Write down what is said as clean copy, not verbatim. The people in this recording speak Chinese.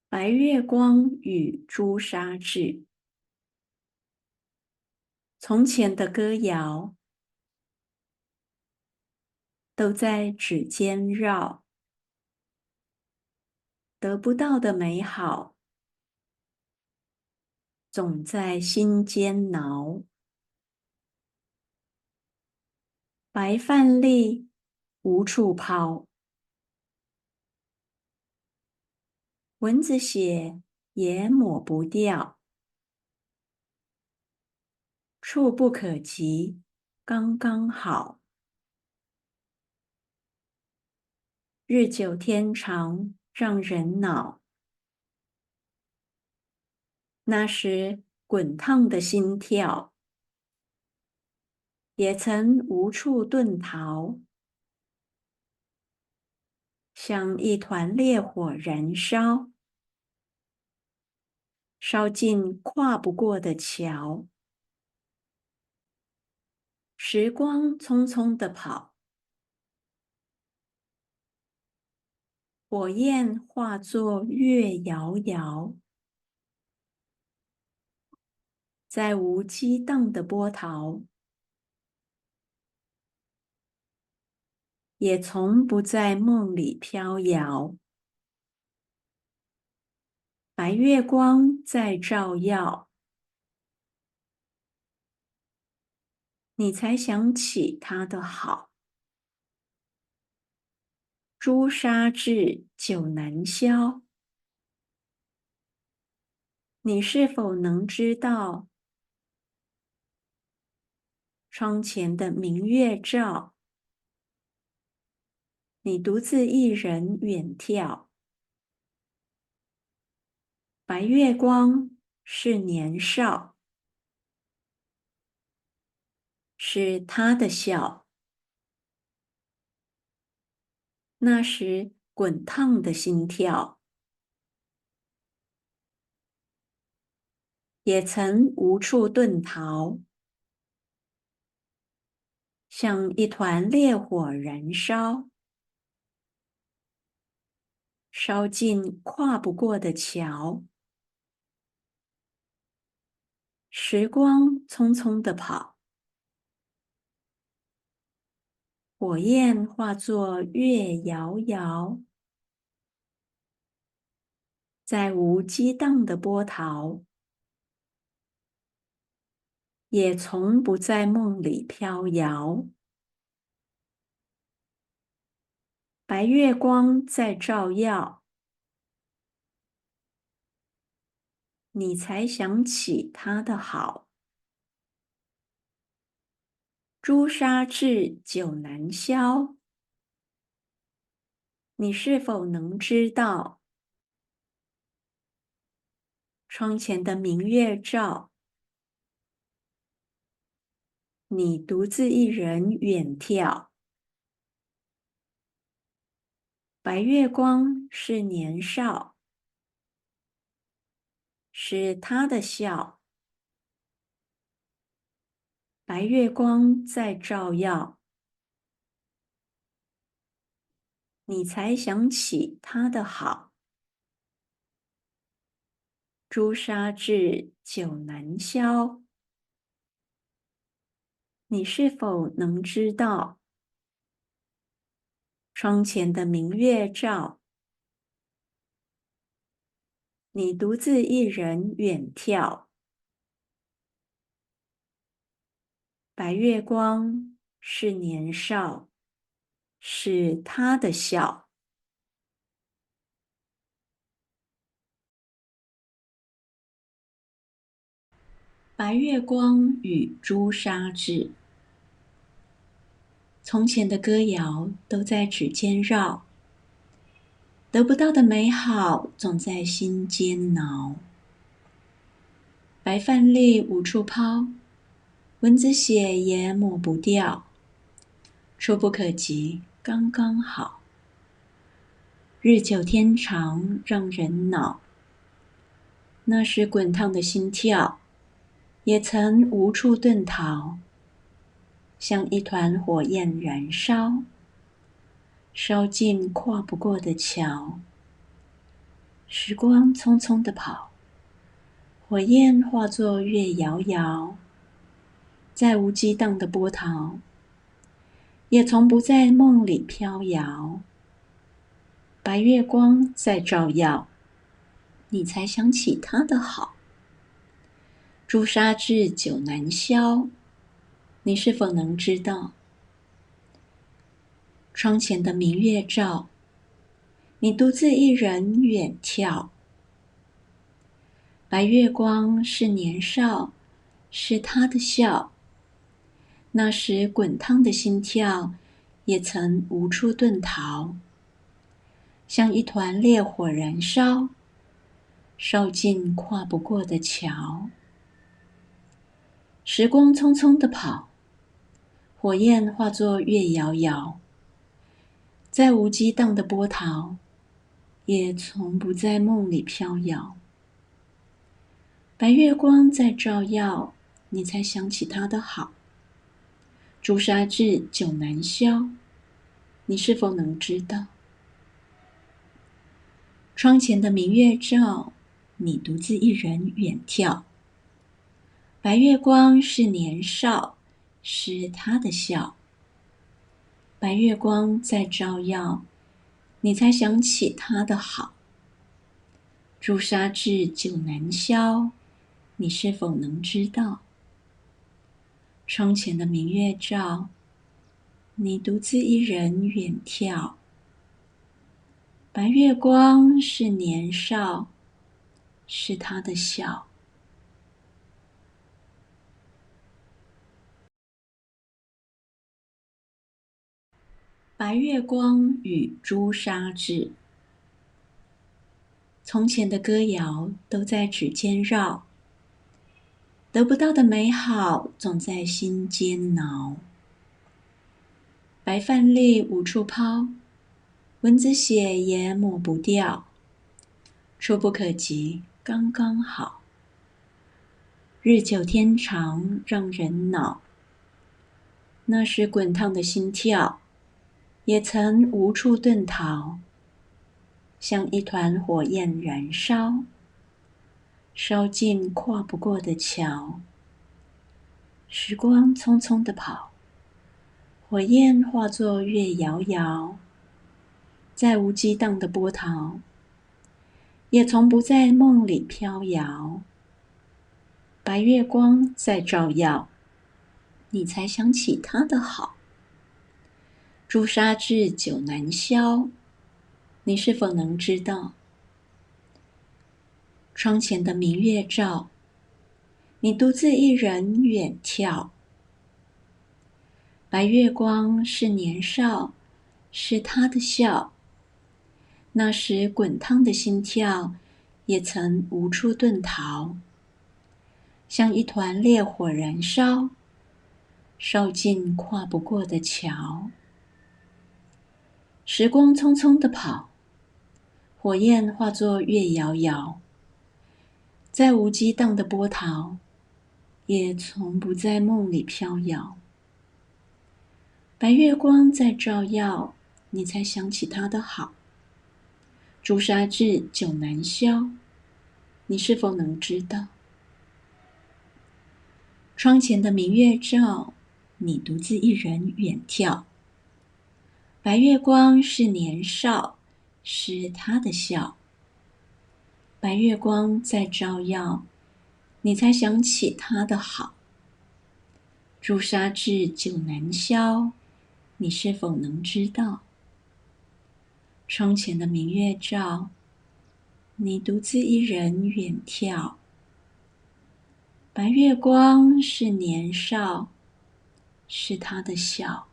白月光与朱砂痣。从前的歌谣都在指尖绕，得不到的美好总在心间挠。白饭粒无处抛，蚊子血也抹不掉，触不可及，刚刚好。日久天长让人恼，那时滚烫的心跳也曾无处遁逃，像一团烈火燃烧，烧尽跨不过的桥。时光匆匆地跑，火焰化作月遥遥，在无激荡的波涛，也从不在梦里飘摇。白月光在照耀，你才想起他的好。朱砂痣久难消，你是否能知道？窗前的明月照，你独自一人远眺。白月光是年少，是他的笑。那时滚烫的心跳，也曾无处遁逃，像一团烈火燃烧，烧尽跨不过的桥。时光匆匆地跑，火焰化作月遥遥，在无激荡的波涛，也从不在梦里飘摇。白月光在照耀，你才想起他的好。朱砂痣久难消，你是否能知道？窗前的明月照，你独自一人远眺。白月光是年少，是他的笑。白月光在照耀，你才想起他的好。朱砂痣久难消，你是否能知道？窗前的明月照，你独自一人远眺。白月光是年少，是他的笑。白月光与朱砂痣。从前的歌谣都在指尖绕，得不到的美好总在心间挠。白饭粒无处抛，蚊子血也抹不掉，触不可及，刚刚好。日久天长让人恼，那时滚烫的心跳，也曾无处遁逃，像一团火焰燃烧，烧尽跨不过的桥。时光匆匆地跑，火焰化作月摇摇，再无激荡的波涛，也从不在梦里飘摇。白月光在照耀，你才想起他的好。朱砂痣久难消，你是否能知道？窗前的明月照，你独自一人远眺。白月光是年少，是他的笑。那时滚烫的心跳，也曾无处遁逃，像一团烈火燃烧，烧尽跨不过的桥。时光匆匆地跑，火焰化作月摇摇，再无激荡的波涛，也从不在梦里飘摇。白月光在照耀，你才想起他的好。朱砂痣久难消，你是否能知道？窗前的明月照，你独自一人远眺。白月光是年少，是他的笑。白月光在照耀，你才想起他的好。朱砂痣久难消，你是否能知道？窗前的明月照，你独自一人远眺。白月光是年少，是他的笑。白月光与朱砂痣。从前的歌谣都在指尖绕，得不到的美好总在心间挠。白饭粒无处抛，蚊子血也抹不掉，触不可及刚刚好。日久天长让人恼，那时滚烫的心跳，也曾无处遁逃，像一团火焰燃烧，烧尽跨不过的桥。时光匆匆地跑，火焰化作月摇摇，再无激荡的波涛，也从不在梦里飘摇。白月光在照耀，你才想起他的好。朱砂痣久难消，你是否能知道？窗前的明月照，你独自一人远眺。白月光是年少，是他的笑。那时滚烫的心跳，也曾无处遁逃，像一团烈火燃烧，烧尽跨不过的桥。时光匆匆地跑，火焰化作月摇摇，再无激荡的波涛，也从不在梦里飘摇。白月光在照耀，你才想起他的好。朱砂痣久难消，你是否能知道？窗前的明月照，你独自一人远眺。白月光是年少，是他的笑。白月光在照耀，你才想起他的好。朱砂痣久难消，你是否能知道？窗前的明月照，你独自一人远眺。白月光是年少，是他的笑。